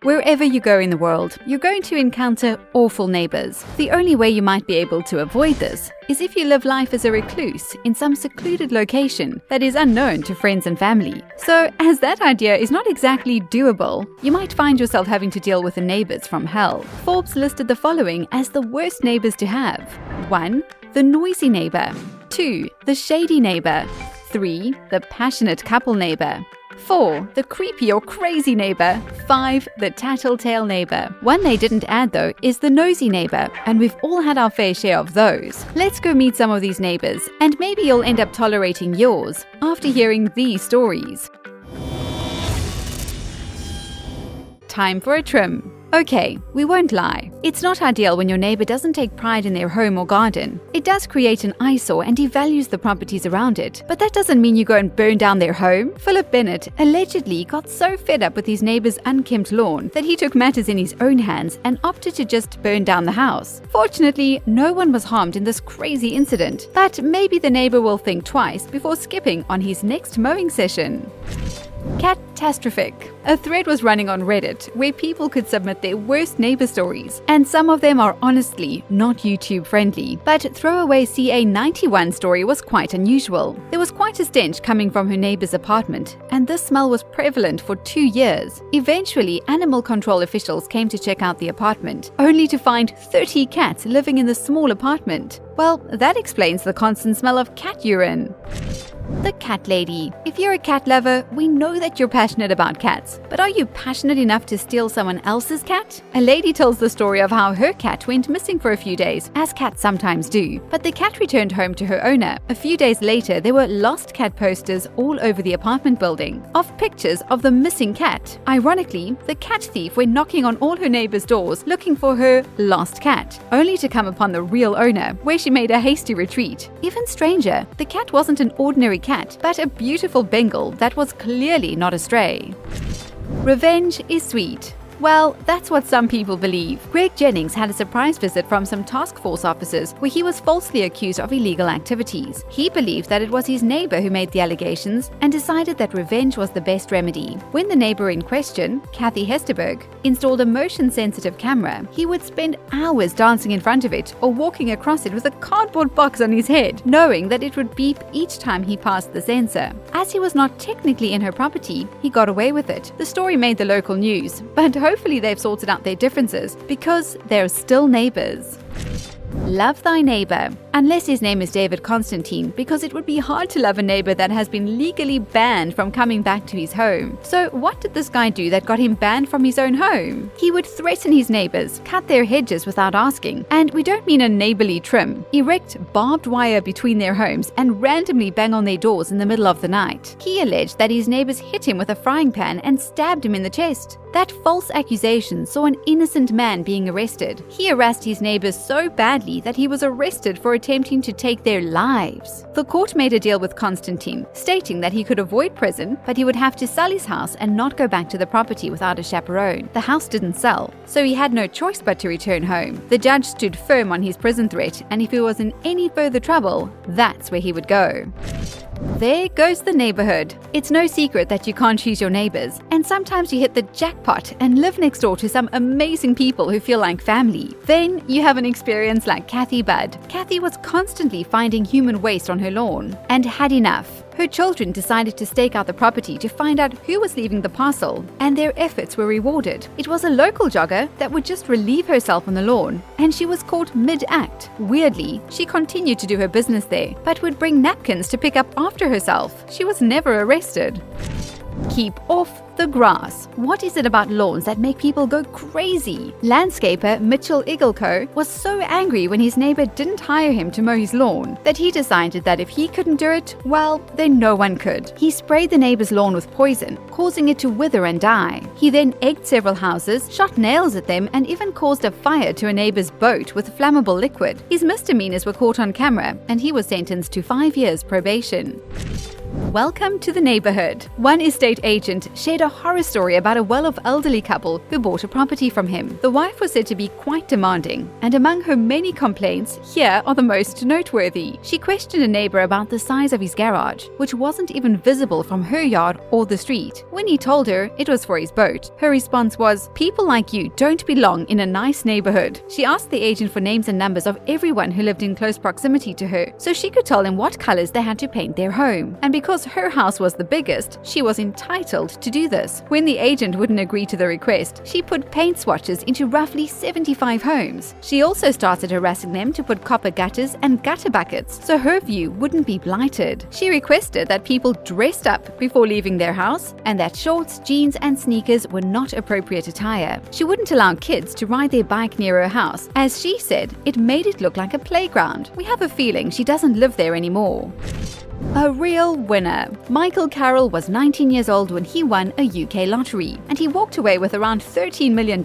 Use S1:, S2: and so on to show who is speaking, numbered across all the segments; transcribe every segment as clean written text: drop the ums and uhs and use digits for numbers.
S1: Wherever you go in the world, you're going to encounter awful neighbours. The only way you might be able to avoid this is if you live life as a recluse in some secluded location that is unknown to friends and family. So, as that idea is not exactly doable, you might find yourself having to deal with the neighbours from hell. Forbes listed the following as the worst neighbours to have. 1. The noisy neighbour. 2. The shady neighbour. 3. The passionate couple neighbour. 4. The creepy or crazy neighbour. 5. The tattletale neighbour. One they didn't add though is the nosy neighbour, and we've all had our fair share of those. Let's go meet some of these neighbours, and maybe you'll end up tolerating yours after hearing these stories. Time for a trim. Okay, we won't lie. It's not ideal when your neighbour doesn't take pride in their home or garden. It does create an eyesore and devalues the properties around it, but that doesn't mean you go and burn down their home. Phillip Bennet allegedly got so fed up with his neighbour's unkempt lawn that he took matters in his own hands and opted to just burn down the house. Fortunately, no one was harmed in this crazy incident, but maybe the neighbour will think twice before skipping on his next mowing session. Catastrophic. A thread was running on Reddit where people could submit their worst neighbor stories, and some of them are honestly not YouTube friendly. But throwaway CA91 story was quite unusual. There was quite a stench coming from her neighbor's apartment, and this smell was prevalent for 2 years. Eventually, animal control officials came to check out the apartment, only to find 30 cats living in the small apartment. Well, that explains the constant smell of cat urine. The cat lady. If you're a cat lover, we know that you're passionate about cats, but are you passionate enough to steal someone else's cat? A lady tells the story of how her cat went missing for a few days, as cats sometimes do, but the cat returned home to her owner. A few days later, there were lost cat posters all over the apartment building of pictures of the missing cat. Ironically, the cat thief went knocking on all her neighbors' doors looking for her lost cat, only to come upon the real owner, where she made a hasty retreat. Even stranger, the cat wasn't an ordinary cat, but a beautiful Bengal that was clearly not a stray. Revenge is sweet. Well, that's what some people believe. Greg Jennings had a surprise visit from some task force officers where he was falsely accused of illegal activities. He believed that it was his neighbor who made the allegations and decided that revenge was the best remedy. When the neighbor in question, Kathy Hesterberg, installed a motion-sensitive camera, he would spend hours dancing in front of it or walking across it with a cardboard box on his head, knowing that it would beep each time he passed the sensor. As he was not technically in her property, he got away with it. The story made the local news, but hopefully they've sorted out their differences because they're still neighbors. Love thy neighbor. Unless his name is David Constantine, because it would be hard to love a neighbor that has been legally banned from coming back to his home. So what did this guy do that got him banned from his own home? He would threaten his neighbors, cut their hedges without asking, and we don't mean a neighborly trim, erect barbed wire between their homes and randomly bang on their doors in the middle of the night. He alleged that his neighbors hit him with a frying pan and stabbed him in the chest. That false accusation saw an innocent man being arrested. He harassed his neighbors so badly that he was arrested for attempting to take their lives. The court made a deal with Constantine, stating that he could avoid prison, but he would have to sell his house and not go back to the property without a chaperone. The house didn't sell, so he had no choice but to return home. The judge stood firm on his prison threat, and if he was in any further trouble, that's where he would go. There goes the neighborhood. It's no secret that you can't choose your neighbors, and sometimes you hit the jackpot and live next door to some amazing people who feel like family. Then you have an experience like Kathy Budd. Kathy was constantly finding human waste on her lawn and had enough. Her children decided to stake out the property to find out who was leaving the parcel, and their efforts were rewarded. It was a local jogger that would just relieve herself on the lawn, and she was caught mid-act. Weirdly, she continued to do her business there, but would bring napkins to pick up after herself. She was never arrested. Keep off the grass. What is it about lawns that make people go crazy? Landscaper Mitchell Igelko was so angry when his neighbor didn't hire him to mow his lawn that he decided that if he couldn't do it, well, then no one could. He sprayed the neighbor's lawn with poison, causing it to wither and die. He then egged several houses, shot nails at them, and even caused a fire to a neighbor's boat with flammable liquid. His misdemeanors were caught on camera, and he was sentenced to 5 years probation. Welcome to the neighborhood. One estate agent shared a horror story about a well-off elderly couple who bought a property from him. The wife was said to be quite demanding, and among her many complaints, here are the most noteworthy. She questioned a neighbor about the size of his garage, which wasn't even visible from her yard or the street. When he told her it was for his boat, her response was, "People like you don't belong in a nice neighborhood." She asked the agent for names and numbers of everyone who lived in close proximity to her, so she could tell him what colors they had to paint their home. And because her house was the biggest, she was entitled to do this. When the agent wouldn't agree to the request, she put paint swatches into roughly 75 homes. She also started harassing them to put copper gutters and gutter buckets so her view wouldn't be blighted. She requested that people dressed up before leaving their house and that shorts, jeans, and sneakers were not appropriate attire. She wouldn't allow kids to ride their bike near her house, as she said it made it look like a playground. We have a feeling she doesn't live there anymore. A real winner. Michael Carroll was 19 years old when he won a UK lottery, and he walked away with around $13 million.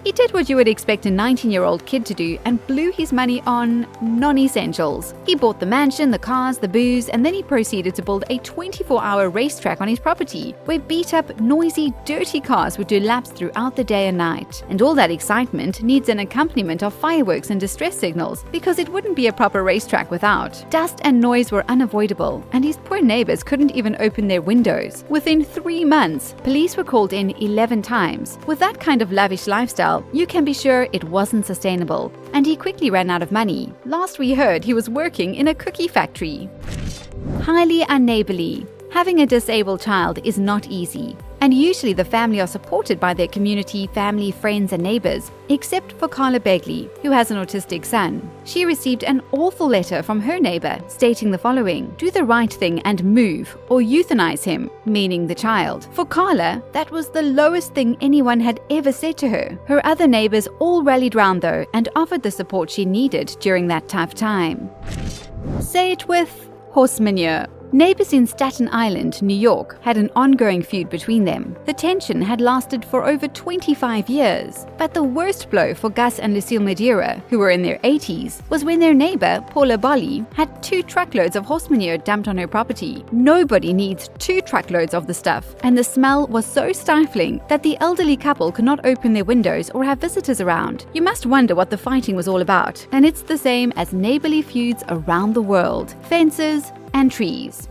S1: He did what you would expect a 19-year-old kid to do and blew his money on non-essentials. He bought the mansion, the cars, the booze, and then he proceeded to build a 24-hour racetrack on his property, where beat-up, noisy, dirty cars would do laps throughout the day and night. And all that excitement needs an accompaniment of fireworks and distress signals, because it wouldn't be a proper racetrack without. Dust and noise were unavoidable, and his poor neighbors couldn't even open their windows. Within 3 months, police were called in 11 times. With that kind of lavish lifestyle, you can be sure it wasn't sustainable, and he quickly ran out of money. Last we heard, he was working in a cookie factory. Highly unneighborly. Having a disabled child is not easy, and usually the family are supported by their community, family, friends, and neighbors, except for Carla Begley, who has an autistic son. She received an awful letter from her neighbor stating the following: "Do the right thing and move, or euthanize him," meaning the child. For Carla, that was the lowest thing anyone had ever said to her. Her other neighbors all rallied round though and offered the support she needed during that tough time. Say it with horse manure. Neighbors in Staten Island, New York, had an ongoing feud between them. The tension had lasted for over 25 years. But the worst blow for Gus and Lucille Madeira, who were in their 80s, was when their neighbor, Paula Bolly, had 2 truckloads of horse manure dumped on her property. Nobody needs 2 truckloads of the stuff, and the smell was so stifling that the elderly couple could not open their windows or have visitors around. You must wonder what the fighting was all about, and it's the same as neighborly feuds around the world. Fences and trees.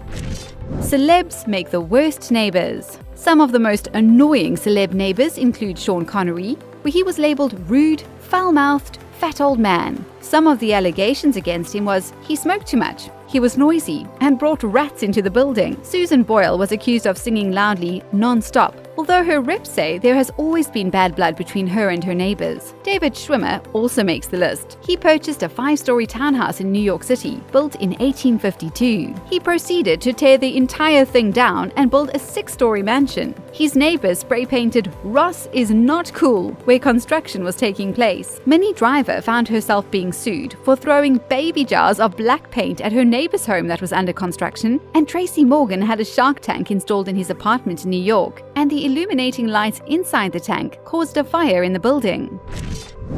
S1: Celebs make the worst neighbors. Some of the most annoying celeb neighbors include Sean Connery, where he was labeled rude, foul-mouthed, fat old man. Some of the allegations against him was he smoked too much, he was noisy, and brought rats into the building. Susan Boyle was accused of singing loudly, non-stop, although her reps say there has always been bad blood between her and her neighbors. David Schwimmer also makes the list. He purchased a 5-story townhouse in New York City, built in 1852. He proceeded to tear the entire thing down and build a 6-story mansion. His neighbors spray-painted "Ross is not cool" where construction was taking place. Minnie Driver found herself being sued for throwing baby jars of black paint at her neighbor's home that was under construction, and Tracy Morgan had a shark tank installed in his apartment in New York, and the illuminating lights inside the tank caused a fire in the building.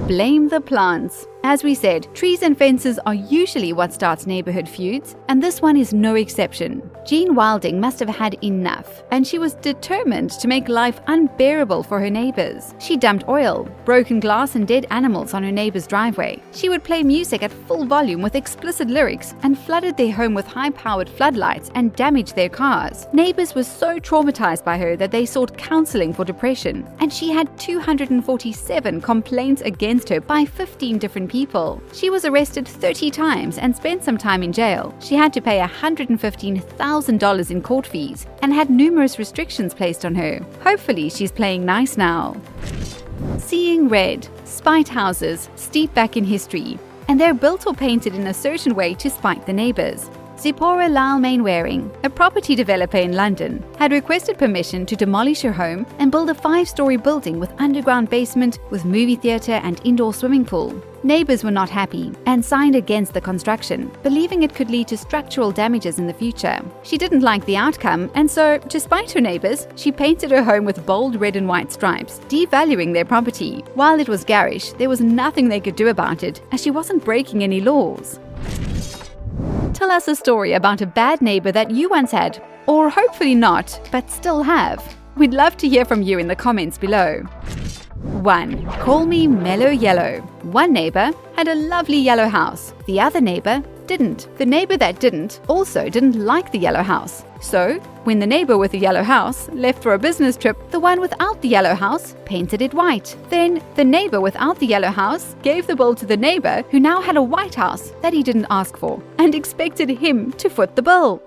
S1: Blame the plants. As we said, trees and fences are usually what starts neighborhood feuds, and this one is no exception. Jean Wilding must have had enough, and she was determined to make life unbearable for her neighbors. She dumped oil, broken glass, and dead animals on her neighbor's driveway. She would play music at full volume with explicit lyrics and flooded their home with high-powered floodlights and damaged their cars. Neighbors were so traumatized by her that they sought counseling for depression, and she had 247 complaints against her by 15 different people. She was arrested 30 times and spent some time in jail. She had to pay $115,000 in court fees and had numerous restrictions placed on her. Hopefully she's playing nice now. Seeing red. Spite houses steep back in history, and they're built or painted in a certain way to spite the neighbors. Zipporah Lyle Mainwaring, a property developer in London, had requested permission to demolish her home and build a 5-story building with underground basement with movie theatre and indoor swimming pool. Neighbors were not happy and signed against the construction, believing it could lead to structural damages in the future. She didn't like the outcome, and so, to spite her neighbors, she painted her home with bold red and white stripes, devaluing their property. While it was garish, there was nothing they could do about it, as she wasn't breaking any laws. Tell us a story about a bad neighbor that you once had, Or hopefully not, but still have? We'd love to hear from you in the comments below. 1. Call me Mellow Yellow. One neighbor had a lovely yellow house. The other neighbor didn't. The neighbor that didn't also didn't like the yellow house. So, when the neighbor with the yellow house left for a business trip, the one without the yellow house painted it white. Then, the neighbor without the yellow house gave the bill to the neighbor who now had a white house that he didn't ask for and expected him to foot the bill.